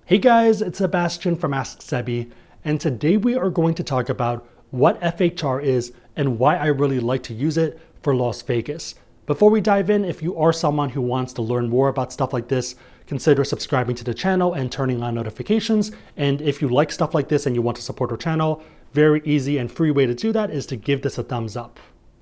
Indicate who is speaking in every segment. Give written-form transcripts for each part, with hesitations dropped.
Speaker 1: Hey guys, it's Sebastian from AskSebby, and today we are going to talk about what FHR is and why I really like to use it for Las Vegas. Before we dive in, if you are someone who wants to learn more about stuff like this, consider subscribing to the channel and turning on notifications. And if you like stuff like this and you want to support our channel, very easy and free way to do that is to give this a thumbs up.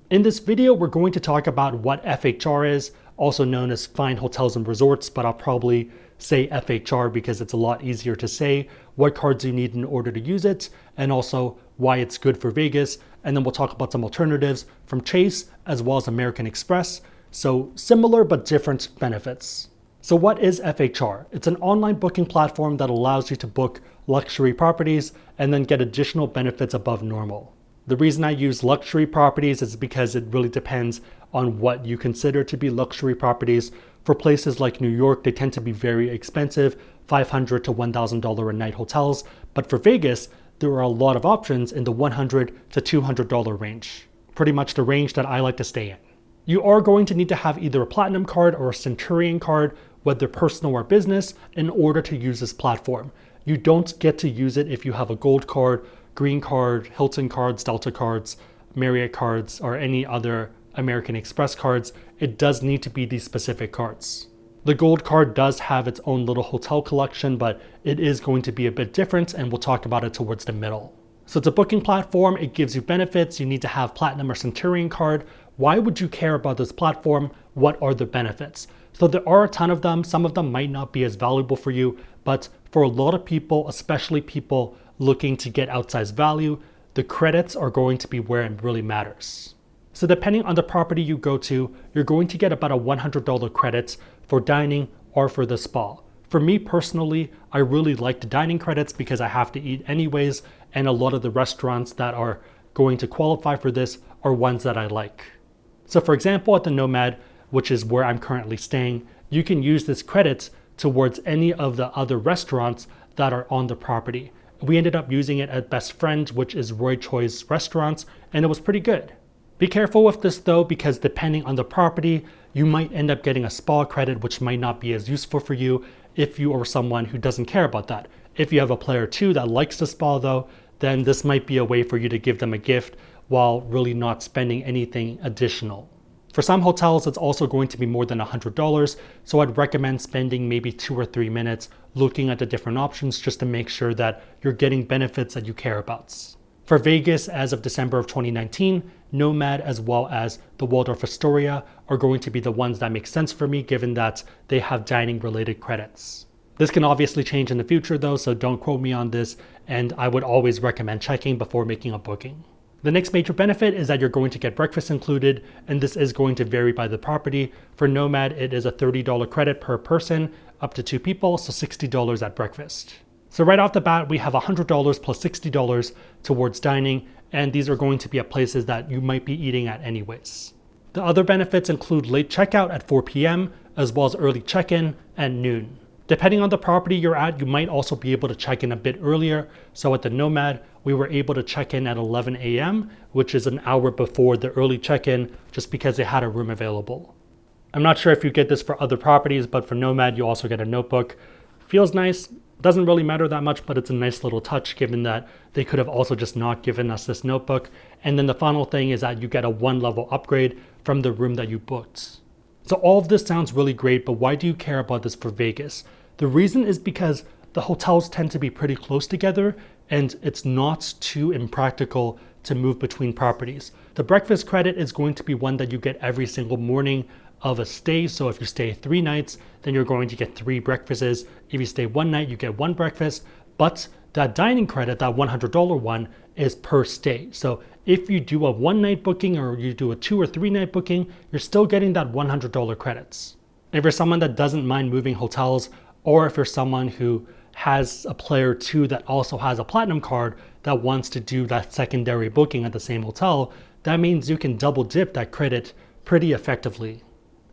Speaker 1: In this video, we're going to talk about what FHR is, also known as Fine Hotels and Resorts, but I'll probably say FHR because it's a lot easier to say, what cards you need in order to use it, and also why it's good for Vegas. And then we'll talk about some alternatives from Chase as well as American Express. So similar but different benefits. So what is FHR? It's an online booking platform that allows you to book luxury properties and then get additional benefits above normal. The reason I use luxury properties is because it really depends on what you consider to be luxury properties. For places like New York, they tend to be very expensive, $500 to $1,000 a night hotels. But for Vegas, there are a lot of options in the $100 to $200 range. Pretty much the range that I like to stay in. You are going to need to have either a platinum card or a Centurion card, whether personal or business, in order to use this platform. You don't get to use it if you have a gold card, green card, Hilton cards, Delta cards, Marriott cards, or any other American Express cards. It does need to be these specific cards. The gold card does have its own little hotel collection, but it is going to be a bit different, and we'll talk about it towards the middle. So it's a booking platform. It gives you benefits. You need to have platinum or Centurion card. Why would you care about this platform? What are the benefits? So there are a ton of them. Some of them might not be as valuable for you, but for a lot of people, especially people looking to get outsized value, the credits are going to be where it really matters. So depending on the property you go to, you're going to get about a $100 credit for dining or for the spa. For me personally, I really like the dining credits because I have to eat anyways, and a lot of the restaurants that are going to qualify for this are ones that I like. So for example, at the Nomad, which is where I'm currently staying, you can use this credit towards any of the other restaurants that are on the property. We ended up using it at Best Friend, which is Roy Choi's restaurants, and it was pretty good. Be careful with this though, because depending on the property, you might end up getting a spa credit, which might not be as useful for you if you are someone who doesn't care about that. If you have a player too that likes the spa though, then this might be a way for you to give them a gift while really not spending anything additional. For some hotels, it's also going to be more than $100, so I'd recommend spending maybe 2 or 3 minutes looking at the different options just to make sure that you're getting benefits that you care about. For Vegas, as of December of 2019, Nomad as well as the Waldorf Astoria are going to be the ones that make sense for me given that they have dining related credits. This can obviously change in the future though, so don't quote me on this, and I would always recommend checking before making a booking. The next major benefit is that you're going to get breakfast included, and this is going to vary by the property. For Nomad, it is a $30 credit per person, up to 2 people, so $60 at breakfast. So right off the bat, we have $100 plus $60 towards dining, and these are going to be at places that you might be eating at anyways. The other benefits include late checkout at 4 p.m. as well as early check-in at noon. Depending on the property you're at, you might also be able to check in a bit earlier. So at the Nomad, we were able to check in at 11 a.m., which is an hour before the early check-in, just because they had a room available. I'm not sure if you get this for other properties, but for Nomad, you also get a notebook. Feels nice, doesn't really matter that much, but it's a nice little touch given that they could have also just not given us this notebook. And then the final thing is that you get a 1-level upgrade from the room that you booked. So all of this sounds really great, but why do you care about this for Vegas? The reason is because the hotels tend to be pretty close together and it's not too impractical to move between properties. The breakfast credit is going to be one that you get every single morning of a stay. So if you stay 3 nights, then you're going to get 3 breakfasts. If you stay 1 night, you get 1 breakfast. But that dining credit, that $100 one, is per stay. So if you do a 1-night booking or you do a 2 or 3 night booking, you're still getting that $100 credits. If you're someone that doesn't mind moving hotels, or if you're someone who has a player too that also has a platinum card that wants to do that secondary booking at the same hotel, that means you can double dip that credit pretty effectively.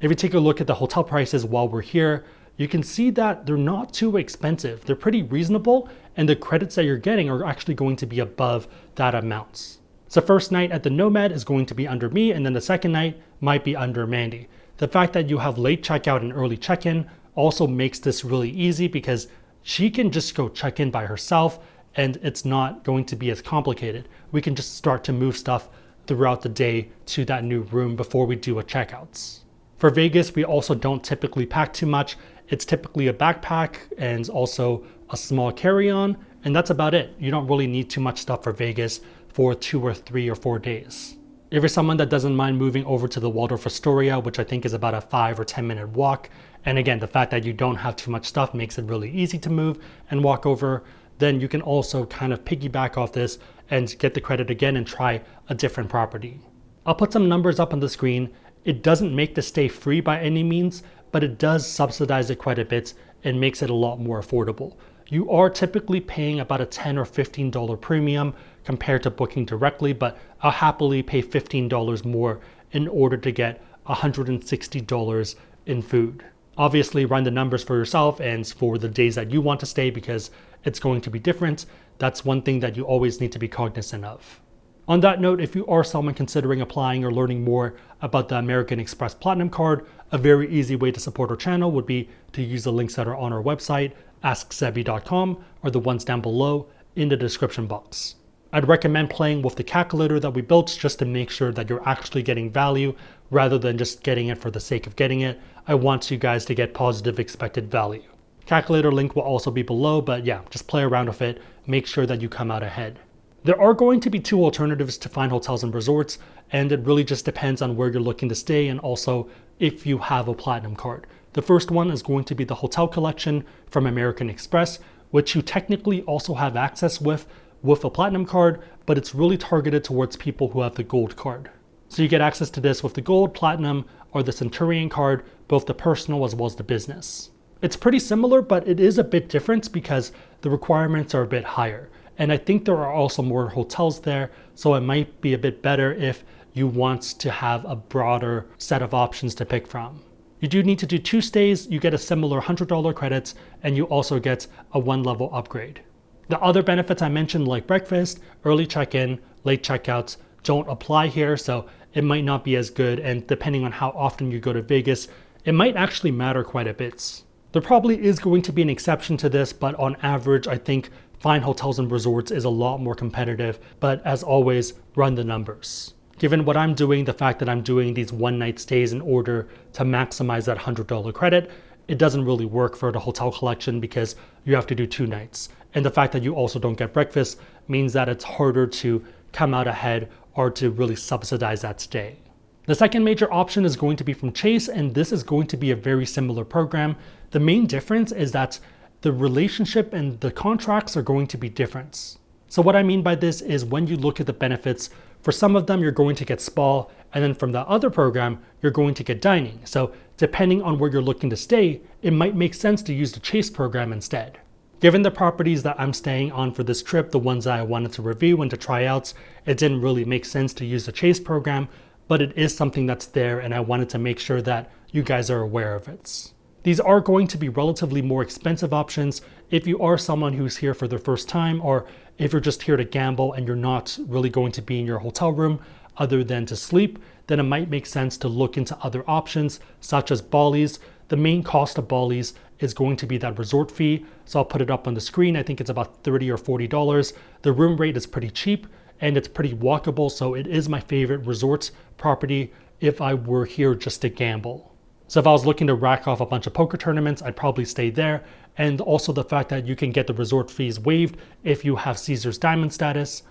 Speaker 1: If you take a look at the hotel prices while we're here, you can see that they're not too expensive. They're pretty reasonable, and the credits that you're getting are actually going to be above that amount. So first night at the Nomad is going to be under me, and then the second night might be under Mandy. The fact that you have late checkout and early check-in also makes this really easy because she can just go check in by herself and it's not going to be as complicated. We can just start to move stuff throughout the day to that new room before we do a checkouts. For Vegas, we also don't typically pack too much. It's typically a backpack and also a small carry-on, and that's about it. You don't really need too much stuff for Vegas for 2 or 3 or 4 days. If you're someone that doesn't mind moving over to the Waldorf Astoria, which I think is about a 5 or 10 minute walk, and again, the fact that you don't have too much stuff makes it really easy to move and walk over, then you can also kind of piggyback off this and get the credit again and try a different property. I'll put some numbers up on the screen. It doesn't make the stay free by any means, but it does subsidize it quite a bit and makes it a lot more affordable. You are typically paying about a $10 or $15 premium compared to booking directly, but I'll happily pay $15 more in order to get $160 in food. Obviously, run the numbers for yourself and for the days that you want to stay because it's going to be different. That's one thing that you always need to be cognizant of. On that note, if you are someone considering applying or learning more about the American Express Platinum Card, a very easy way to support our channel would be to use the links that are on our website, AskSebby.com, or the ones down below in the description box. I'd recommend playing with the calculator that we built just to make sure that you're actually getting value rather than just getting it for the sake of getting it. I want you guys to get positive expected value. Calculator link will also be below, but yeah, just play around with it. Make sure that you come out ahead. There are going to be 2 alternatives to find hotels and resorts, and it really just depends on where you're looking to stay and also if you have a platinum card. The first one is going to be the hotel collection from American Express, which you technically also have access with a platinum card, but it's really targeted towards people who have the gold card. So you get access to this with the gold, platinum, or the Centurion card, both the personal as well as the business. It's pretty similar, but it is a bit different because the requirements are a bit higher. And I think there are also more hotels there, so it might be a bit better if you want to have a broader set of options to pick from. You do need to do 2 stays, you get a similar $100 credits, and you also get a 1-level upgrade. The other benefits I mentioned like breakfast, early check-in, late checkouts don't apply here, so it might not be as good, and depending on how often you go to Vegas, it might actually matter quite a bit. There probably is going to be an exception to this, but on average, I think Fine Hotels and Resorts is a lot more competitive, but as always, run the numbers. Given what I'm doing, the fact that I'm doing these 1-night stays in order to maximize that $100 credit, it doesn't really work for the hotel collection because you have to do 2 nights. And the fact that you also don't get breakfast means that it's harder to come out ahead or to really subsidize that stay. The second major option is going to be from Chase, and this is going to be a very similar program. The main difference is that the relationship and the contracts are going to be different. So what I mean by this is when you look at the benefits, for some of them you're going to get spa, and then from the other program, you're going to get dining. So depending on where you're looking to stay, it might make sense to use the Chase program instead. Given the properties that I'm staying on for this trip, the ones that I wanted to review and to try out, it didn't really make sense to use the Chase program, but it is something that's there and I wanted to make sure that you guys are aware of it. These are going to be relatively more expensive options if you are someone who's here for the first time, or if you're just here to gamble and you're not really going to be in your hotel room other than to sleep, then it might make sense to look into other options such as Bally's. The main cost of Bally's is going to be that resort fee. So I'll put it up on the screen. I think it's about $30 or $40. The room rate is pretty cheap and it's pretty walkable. So it is my favorite resort property if I were here just to gamble. So if I was looking to rack off a bunch of poker tournaments, I'd probably stay there. And also the fact that you can get the resort fees waived if you have Caesars Diamond status.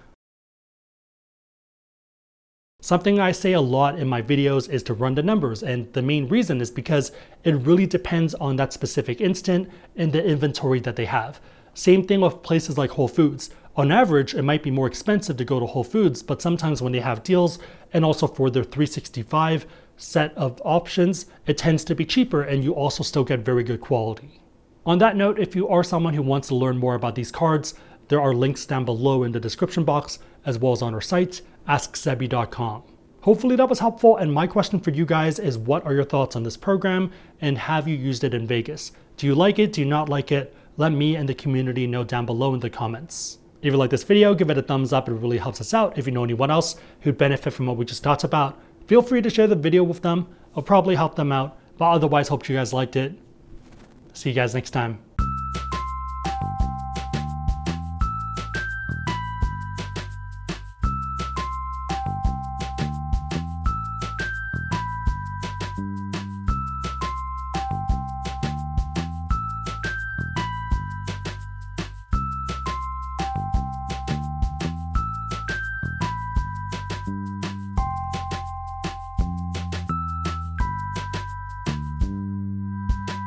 Speaker 1: Something I say a lot in my videos is to run the numbers, and the main reason is because it really depends on that specific instant and the inventory that they have. Same thing with places like Whole Foods. On average, it might be more expensive to go to Whole Foods, but sometimes when they have deals, and also for their 365 set of options, it tends to be cheaper and you also still get very good quality. On that note, if you are someone who wants to learn more about these cards, there are links down below in the description box, as well as on our site, AskSebby.com. Hopefully that was helpful, and my question for you guys is, what are your thoughts on this program and have you used it in Vegas? Do you like it? Do you not like it? Let me and the community know down below in the comments. If you like this video, give it a thumbs up. It really helps us out. If you know anyone else who'd benefit from what we just talked about, feel free to share the video with them. I'll probably help them out, but otherwise hope you guys liked it. See you guys next time.